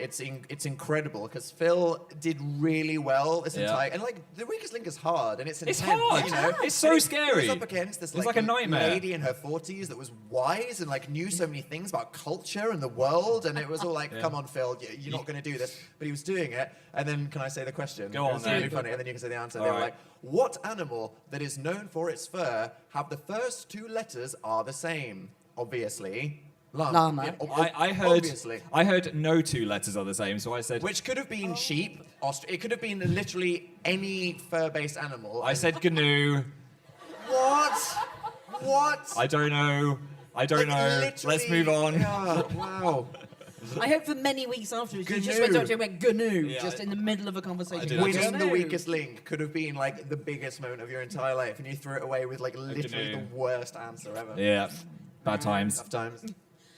it's incredible because Phil did really well this Yeah. entire and like the weakest link is hard and it's It's intense. hard. You know? It's so And scary. He was up against this It's like a nightmare. lady in her 40s that was wise and like knew so many things about culture and the world, and it was all like, Yeah. "Come on, Phil, you're not going to do this." But he was doing it, and then can I say the question? Go It on was then. really funny, and then you can say the answer. All They were right. like, "What animal that is known for its fur have the first two letters are the same?" Obviously, Llama. Yeah, I heard no two letters are the same, so I said which could have been sheep. It could have been literally any fur-based animal. I said GNU. What? What? I don't know. I don't Like, know. literally- Let's move on. Yeah, wow. I hope for many weeks afterwards you just GNU. went up to him and went GNU, Yeah, just in the middle of a conversation. did actually. Winning the GNU. weakest link could have been like the biggest moment of your entire life, and you threw it away with like literally GNU. the worst answer ever. Yeah, bad times. Tough times.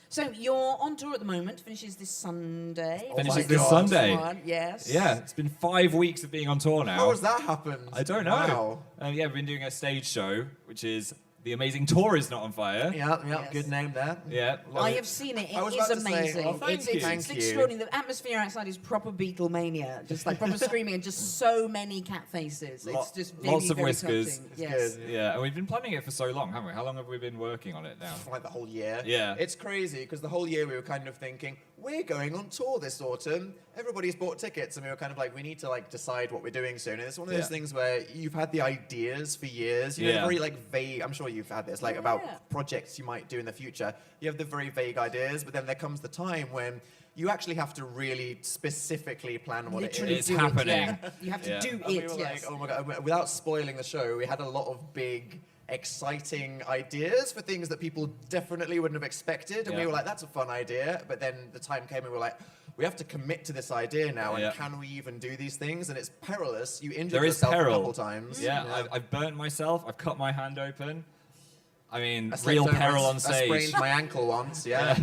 So you're on tour at the moment. Finishes this Sunday. Oh Finishes my this God. Sunday. Yes. Yeah, it's been 5 weeks of being on tour now. How has that happened? I don't know. Wow. Yeah, we've been doing a stage show, which is The Amazing Tour Is Not on Fire. Yeah, Yes. good name there. Yeah. I have seen it. I was It is about to say, amazing. oh, thank it's you. it's, Thank it's you. extraordinary. The atmosphere outside is proper Beatlemania. Just like proper screaming and just so many cat faces. It's just very, Lots of very whiskers. touching. It's Yes. good. Yeah, and we've been planning it for so long, haven't we? How long have we been working on it now? For like the whole year. Yeah. It's crazy because the whole year we were kind of thinking, we're going on tour this autumn. Everybody's bought tickets, and we were kind of like, we need to like decide what we're doing soon. And it's one of those Yeah. things where you've had the ideas for years. You know, Yeah. very like vague. I'm sure you've had this, like Yeah. about projects you might do in the future. You have the very vague ideas, but then there comes the time when you actually have to really specifically plan what Literally it It's is. do happening. It, yeah. You have to Yeah. do And it. we were Yes. like, oh my god! Without spoiling the show, we had a lot of big, exciting ideas for things that people definitely wouldn't have expected, and we Yeah. were like, "That's a fun idea." But then the time came, and we were like, "We have to commit to this idea now, and Yeah. can we even do these things?" And it's perilous. You injured There is yourself peril. a couple times. Yeah, I've burnt myself. I've cut my hand open. I mean, I slipped real over peril and on I stage. sprained my ankle once. Yeah,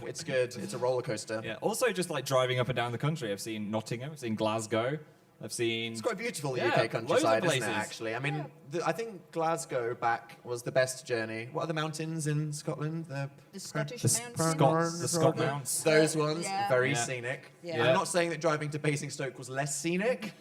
it's good. It's a roller coaster. Yeah. Also, just like driving up and down the country, I've seen Nottingham, I've seen Glasgow, I've seen. It's quite beautiful Yeah, UK loads of countryside, isn't it? places. Actually, I mean, I think Glasgow back was the best journey. What are the mountains in Scotland? The Scottish the mountains. The Scott Mounts. Those ones, Yeah. very Yeah. scenic. Yeah. I'm not saying that driving to Basingstoke was less scenic.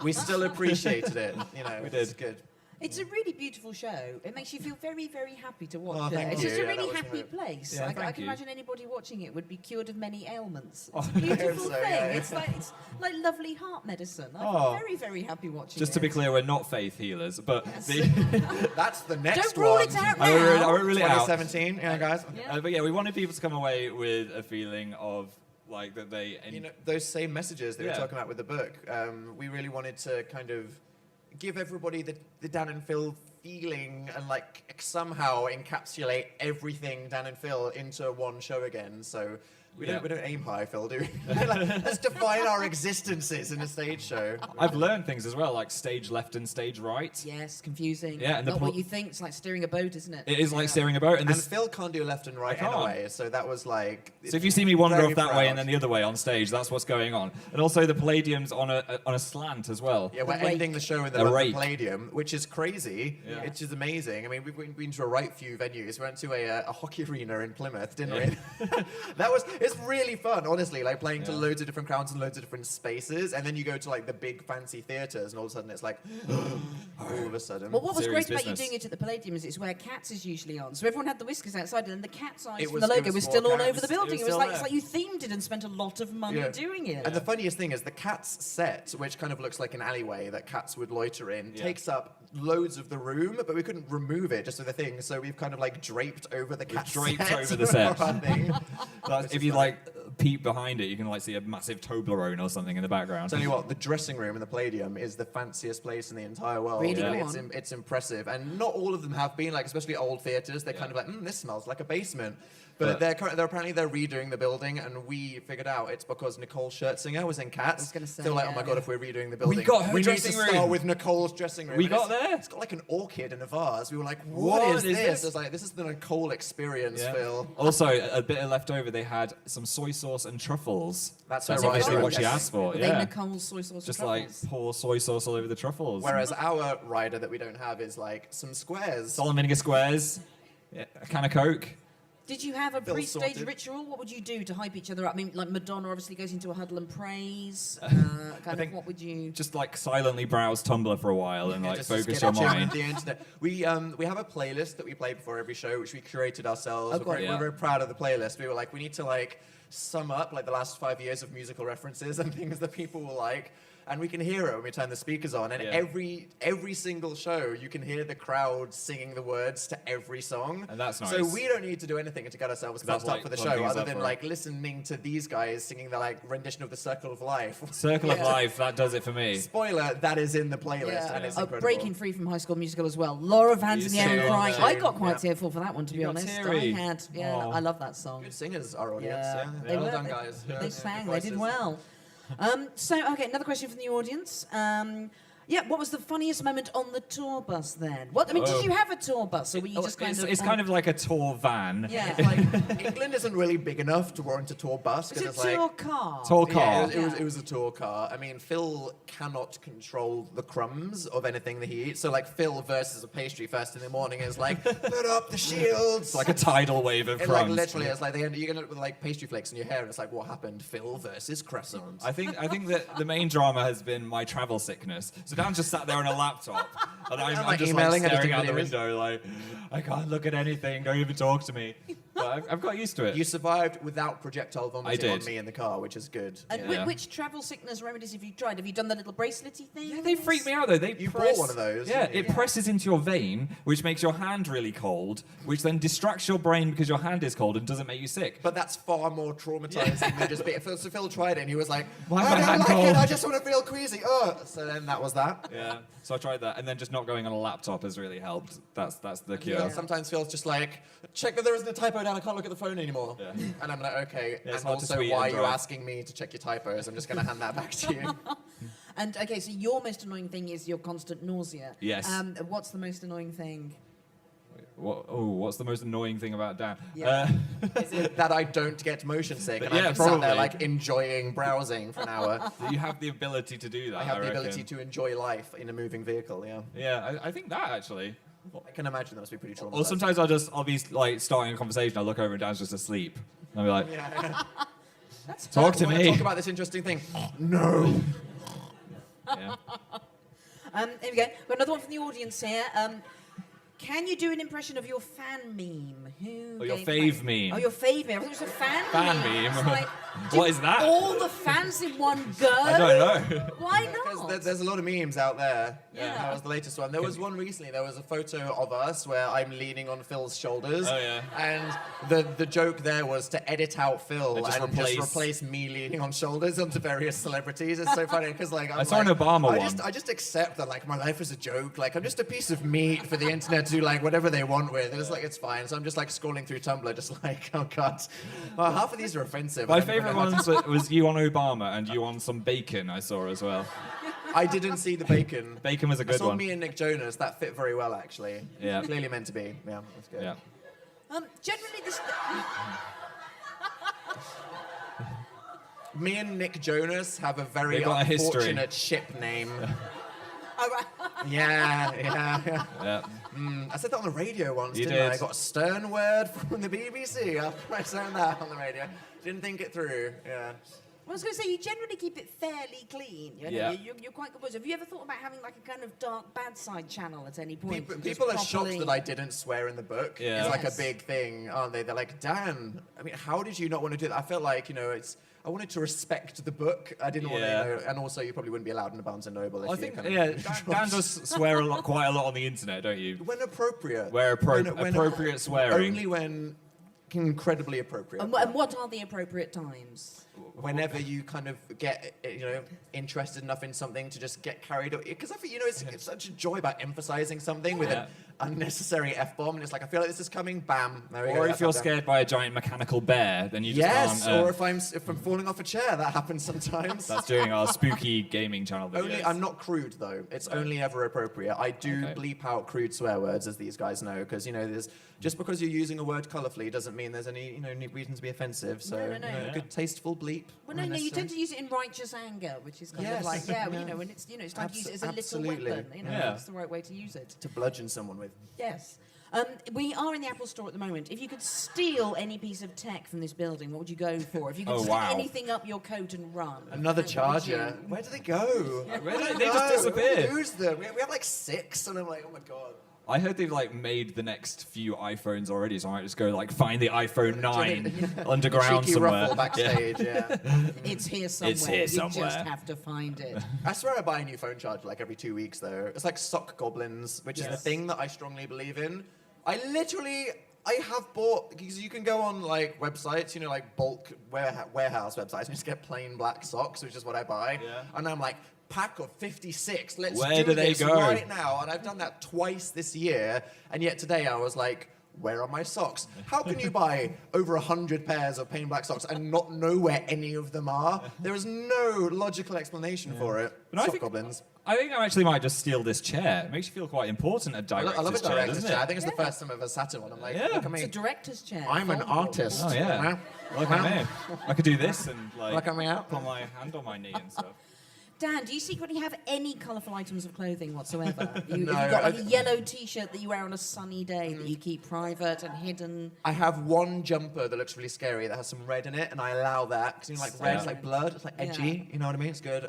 We still appreciated it. You know, We it's did. good. It's a really beautiful show. It makes you feel very, very happy to watch it. thank It's you. just a Yeah, that really was happy great. place. Yeah, I thank can you. imagine anybody watching it would be cured of many ailments. Oh, It's a I beautiful so, thing. yeah. It's like lovely heart medicine. I'm Oh. very, very happy watching Just it. to be clear, we're not faith healers, but That's the next Don't rule one. it out now. I won't rule it out. 2017, yeah, guys. Yeah. But yeah, we wanted people to come away with a feeling of like that they. You know, those same messages that we Yeah. were talking about with the book, we really wanted to kind of give everybody the Dan and Phil feeling and like somehow encapsulate everything Dan and Phil into one show again. So we don't aim high, Phil, do we? Like, let's define our existences in a stage show. I've learned things as well, like stage left and stage right. Yes, confusing. Yeah, and the not what you think. It's like steering a boat, isn't it? It is like steering a boat, and And this. Phil can't do left and right I can't. anyway, so that was like... So if you see me wander very off that way proud. and then the other way on stage, that's what's going on. And also the Palladium's on a slant as well. Yeah, we're A rake. ending the show in the A London rake. Palladium, which is crazy, Yeah. which is amazing. I mean, we've been to a right few venues. We went to a hockey arena in Plymouth, didn't we? It's really fun, honestly, like playing to Yeah. loads of different crowds and loads of different spaces. And then you go to like the big fancy theatres and all of a sudden it's like, all of a sudden. Well, what was Serious great about you business. doing it at the Palladium is it's where Cats is usually on. So everyone had the whiskers outside, and then the Cat's eyes It from was- the it logo was was more still all Cats. over the building. It It was was like still it's like you themed it and spent a lot of money Yeah. doing it. And the funniest thing is the Cats set, which kind of looks like an alleyway that cats would loiter in, Yeah. takes up loads of the room, but we couldn't remove it just with the thing, so we've kind of like draped over the cat draped set over the set. for our thing. Like, if you like peep behind it, you can like see a massive Toblerone or something in the background. Tell you what, the dressing room in the Palladium is the fanciest place in the entire world. Really? Yeah. Go It's, on. it's impressive, and not all of them have been. Like especially old theaters, they're kind of like, this smells like a basement. But they're apparently they're redoing the building, and we figured out it's because Nicole Scherzinger was in Cats. I was gonna say, They're like, oh yeah. my god, if we're redoing the building, got her we need dressing to room. start with Nicole's dressing room. We And got it's- there? It's got like an orchid in a vase. We were like, What what is is this? this? It's like this is the Nicole experience, Yeah. Phil. Also, a bit of leftover, they had some soy sauce and truffles. That's That's her obviously rider, what she yes. asked for. Were Yeah. they Nicole's soy sauce Just and like truffles? pour soy sauce all over the truffles. Whereas our rider that we don't have is like some squares. Salt and vinegar squares, yeah, a can of Coke. Did you have a Bill pre-stage sorted. ritual? What would you do to hype each other up? I mean, like Madonna obviously goes into a huddle and prays. think What would you? Just like silently browse Tumblr for a while and like Just focus get your up to mind. the internet. We have a playlist that we play before every show, which we curated ourselves. Oh, we're, great. very, Yeah. we're very proud of the playlist. We were like, we need to like sum up like the last 5 years of musical references and things that people will like. And we can hear it when we turn the speakers on. And Yeah. every single show, you can hear the crowd singing the words to every song. And that's So nice. we don't need to do anything to get ourselves That's pumped up like for the one show, thing is other up than for it. like listening to these guys singing the like rendition of the Circle of Life. Circle of Yeah. Life, that does it for me. Spoiler, that is in the playlist, Yeah. and it's Oh, incredible. breaking free from High School Musical as well. Lot of hands You in the air see and on crying. there. I got quite Yeah. tearful for that one, to be got honest. teary. I had. Yeah, Oh. I love that song. Good singers, our audience. Yeah, Yeah, they well were. done, guys. They Yeah, sang. good They did voices. well. Okay, another question from the audience. What was the funniest moment on the tour bus then? Did you have a tour bus, or were you just kind of? It's kind of like a tour van. Yeah. Like England isn't really big enough to warrant a tour bus Is because it it's tour like car? Tour yeah, car. it was a tour car. I mean, Phil cannot control the crumbs of anything that he eats. So like Phil versus a pastry first in the morning is like, put up the shields. It's like a tidal wave of It, crumbs. like literally, it's like you end up with like pastry flakes in your hair, and it's like, what happened? Phil versus croissant. I think that the main drama has been my travel sickness. So Dan's just sat there on a laptop, and I'm like just emailing, like editing staring out the videos. window, like I can't look at anything. Don't even talk to me. But I've got used to it. You survived without projectile vomiting on did. me in the car, which is good. And Yeah. which travel sickness remedies have you tried? Have you done the little braceletty thing? Yeah, they freak me out though. They You press, bought one of those, Yeah, didn't you? it presses into your vein, which makes your hand really cold, which then distracts your brain because your hand is cold and doesn't make you sick. But that's far more traumatizing than just being. So Phil tried it and he was like, Why I is my don't hand like cold? it, I just want to feel queasy. So then that was that. Yeah, so I tried that, and then just not going on a laptop has really helped. That's the cure. Yeah. Sometimes Phil's just like, check that there isn't a typo down, I can't look at the phone anymore. Yeah. And I'm like, okay. Yeah, it's and hard to also, tweet why are and you drive. asking me to check your typos? I'm just going to hand that back to you. And okay, so your most annoying thing is your constant nausea. Yes. What's the most annoying thing? What's the most annoying thing about Dan? Yeah. Is it that I don't get motion sick and Yeah, I'm just sat there probably. like enjoying browsing for an hour? You have the ability to do that. I have the reckon. ability to enjoy life in a moving vehicle, yeah. Yeah, I think that actually. I can imagine that must be pretty traumatizing. Or sometimes I'll be like starting a conversation. I'll look over and Dan's just asleep. And I'll be like, Yeah. talk to Wanna me. talk about this interesting thing. No. Yeah. There we go. Got another one from the audience here. Can you do an impression of your fan meme? Oh, your fave meme. Oh, your fave meme. I thought it was a fan meme. Meme. It's like, What is that? All the fans in one go? I don't know. Why Because not? there's a lot of memes out there. Yeah. That was the latest one. There was one recently. There was a photo of us where I'm leaning on Phil's shoulders. Oh, yeah. And the joke there was to edit out Phil And just just replace me leaning on shoulders onto various celebrities. It's so funny because like I saw an Obama one. I just accept that like my life is a joke. Like I'm just a piece of meat for the internet to do like whatever they want with. It's like it's fine. So I'm just like scrolling through Tumblr, just like oh god. Well, half of these are offensive. My favourite ones was you on Obama and you on some bacon I saw as well. I didn't see the bacon. Bacon was a I good saw one. me and Nick Jonas. That fit very well, actually. Yeah. Clearly meant to be. Yeah, that's good. Yeah. Generally, this. Me and Nick Jonas have a very They've got a history. unfortunate ship name. Oh, right. Yeah. Yeah. I said that on the radio once, You didn't I? did. I got a stern word from the BBC after I said that on the radio. Didn't think it through. Yeah. I was going to say, you generally keep it fairly clean. You know? Yeah. You're quite composed. Have you ever thought about having like a kind of dark bad side channel at any point? People, and just people are shocked properly- that I didn't swear in the book. Yeah. It's like Yes. a big thing, aren't they? They're like, Dan, I mean, how did you not want to do that? I felt like, I wanted to respect the book. I didn't want Yeah. to, and also you probably wouldn't be allowed in a Barnes & Noble if I you think, kind of yeah, Dan does swear quite a lot on the internet, don't you? When appropriate. Where When appropriate swearing. Only when incredibly appropriate. And what are the appropriate times? Whenever you kind of get, interested enough in something to just get carried away. Because I think, it's such a joy about emphasizing something with Yeah. an unnecessary F-bomb. And it's like, I feel like this is coming, bam. There we go, Or if that's you're out there. scared by a giant mechanical bear, then you just Yes, can't. or if I'm falling off a chair, that happens sometimes. That's during our spooky gaming channel videos. Only, I'm not crude though. It's only ever appropriate. I do Okay. bleep out crude swear words, as these guys know, because there's just because you're using a word colourfully doesn't mean there's any reason to be offensive. So No. a good tasteful bleep. Well, no, you tend to use it in righteous anger, which is kind of Yes. like, Yeah. when it's time to use it as a Absolutely. little weapon. Yeah. That's the right way to use it. to bludgeon someone with. Yes. We are in the Apple Store at the moment. If you could steal any piece of tech from this building, what would you go for? If you could Oh, stick wow. anything up your coat and run. Another what would charger. you- Where do they go? Where do did they just disappear? Who use them? We have like 6, and I'm like, oh my god. I heard they've made the next few iPhones already, so I might just go find the iPhone 9 underground Cheeky somewhere. ruffle backstage. Yeah. It's here somewhere. It's here You somewhere. just have to find it. I swear I buy a new phone charger like every 2 weeks though. It's like sock goblins, which is the Yes. thing that I strongly believe in. I have bought, because you can go on websites, like bulk warehouse websites, and just get plain black socks, which is what I buy. Yeah. And I'm like, pack of 56, let's Where do they this go? right now. And I've done that twice this year, and yet today I was like, where are my socks? How can you buy over 100 pairs of plain black socks and not know where any of them are? There is no logical explanation for it. But I Sock think- goblins. I think I actually might just steal this chair. It makes you feel quite important at I director's love a chair, director's doesn't chair. I it? think it's the first time I've ever sat in one. I'm like, Yeah. look at It's me. a director's chair. I'm an foldable. artist. Oh, yeah. Wow. Look Wow. at me. I could do this and Look at me out. put my hand on my knee and stuff. Dan, do you secretly have any colourful items of clothing whatsoever? Have No, you got like I- a yellow T-shirt that you wear on a sunny day that you keep private and hidden? I have one jumper that looks really scary that has some red in it, and I allow that because red is like blood, it's like edgy. You know what I mean? It's good.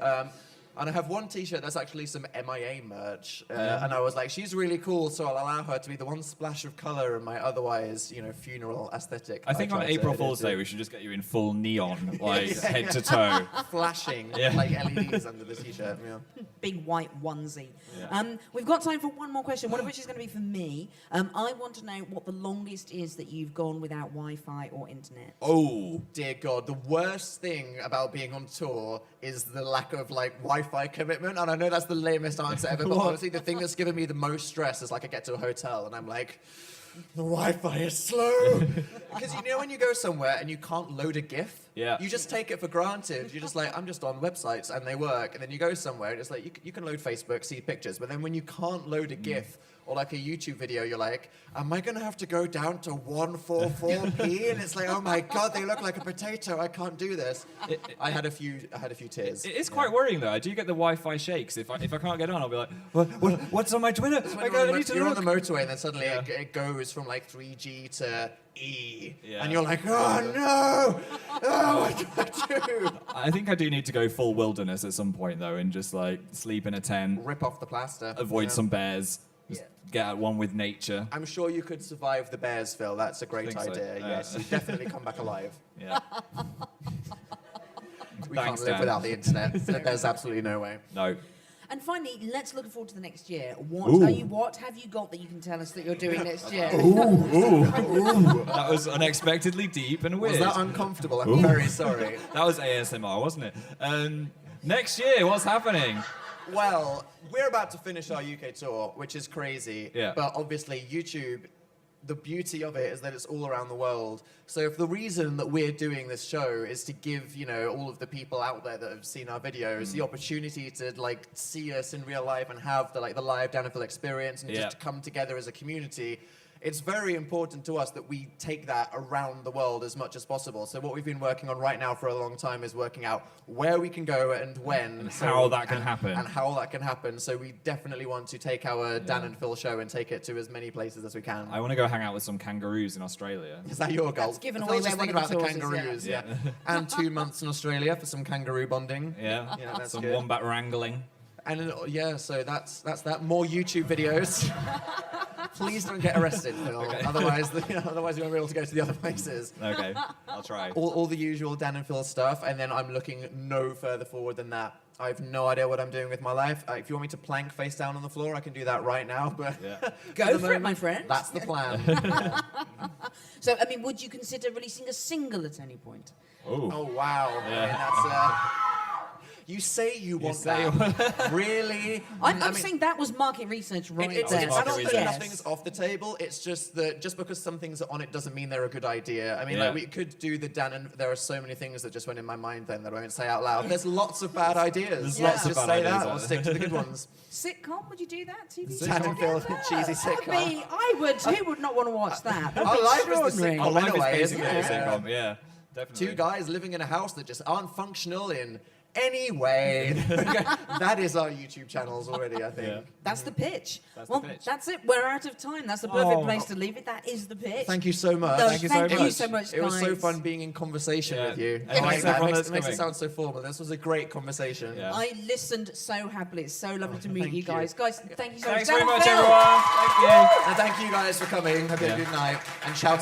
And I have one T-shirt that's actually some MIA merch, and I was like, she's really cool, so I'll allow her to be the one splash of color in my otherwise, funeral aesthetic. I think on tried to April adhere Fool's to. Day we should just get you in full neon, head to toe. flashing Yeah. like LEDs under the T-shirt. Yeah. Big white onesie. Yeah. We've got time for one more question, one of which is going to be for me. I want to know what the longest is that you've gone without Wi-Fi or internet. Oh dear God! The worst thing about being on tour is the lack of Wi-Fi commitment, and I know that's the lamest answer ever. But honestly, the thing that's given me the most stress is I get to a hotel and I'm like, the Wi-Fi is slow. Because when you go somewhere and you can't load a GIF, Yeah. you just take it for granted. You're just like, I'm just on websites and they work. And then you go somewhere and it's like, you can load Facebook, see pictures. But then when you can't load a GIF or like a YouTube video, you're like, am I going to have to go down to 144p? And it's like, oh my God, they look like a potato. I can't do this. I had a few tears. It is quite worrying though. I do get the Wi-Fi shakes. If I can't get on, I'll be like, what's on my Twitter? You're on the motorway and then suddenly it goes from like 3G to E. Yeah. And you're like, oh no! Oh, what do I do? I think I do need to go full wilderness at some point though, and just like sleep in a tent, Rip off the plaster. avoid some bears, just get at one with nature. I'm sure you could survive the bears, Phil. That's a great Think so. idea. Yes, you definitely come back alive. Yeah. We Thanks, can't live Dan. without the internet. There's absolutely no way. No. And finally, let's look forward to the next year. Ooh. What have you got that you can tell us that you're doing next year? That was unexpectedly deep and weird. Was that uncomfortable? I'm very sorry. That was ASMR, wasn't it? Next year, what's happening? Well, we're about to finish our UK tour, which is crazy. Yeah. But obviously, YouTube, the beauty of it is that it's all around the world. So if the reason that we're doing this show is to give, all of the people out there that have seen our videos the opportunity to like see us in real life and have the live Dan and Phil experience and just to come together as a community, it's very important to us that we take that around the world as much as possible. So what we've been working on right now for a long time is working out where we can go and when. And how that can happen. And how that can happen. So we definitely want to take our Dan and Phil show and take it to as many places as we can. I want to go hang out with some kangaroos in Australia. Is that your goal? That's given I away was just where thinking one about of the the tours is, kangaroos, yeah. And 2 months in Australia for some kangaroo bonding. Yeah, Yeah, that's some good. wombat wrangling. And so that's that. More YouTube videos. Please don't get arrested, Phil. Okay. Otherwise we won't be able to go to the other places. Okay, I'll try. All the usual Dan and Phil stuff, and then I'm looking no further forward than that. I have no idea what I'm doing with my life. If you want me to plank face down on the floor, I can do that right now. But Go for it, my friend. That's the plan. So, would you consider releasing a single at any point? Oh wow! Yeah. I mean, that's. You say you want that. Really? I'm saying that was market research right It's, there. I don't market think research. nothing's off the table. It's just that just because some things are on it doesn't mean they're a good idea. I mean, Yeah. like we could do the Dan and there are so many things that just went in my mind then that I won't say out loud. There's lots of bad ideas. There's lots of just bad say ideas that out or there. stick to the good ones. Sitcom, would you do that? TV Dan and Phil, cheesy sitcom? sitcom. I would. Who would not want to watch that? That'd Our be life is the extraordinary. sitcom. Our life anyway, is isn't basically a it? sitcom. Yeah, definitely. 2 guys living in a house that just aren't functional in any way. That is our YouTube channels already, I think. Yeah. That's the pitch. That's the Well, pitch. that's it. We're out of time. That's the perfect Oh. place to leave it. That is the pitch. Thank you so much. No, Thank you so much. guys. It was so fun being in conversation Yeah. with you. And I like thanks that. everyone It that's makes it coming. sound so formal. This was a great conversation. Yeah. I listened so happily. It's so lovely to meet Thank you you. guys. Guys, thank you so Thanks much. very Dan much, Phil. everyone. Thank you. And thank you guys for coming. Hope you had a Yeah. good night. And shout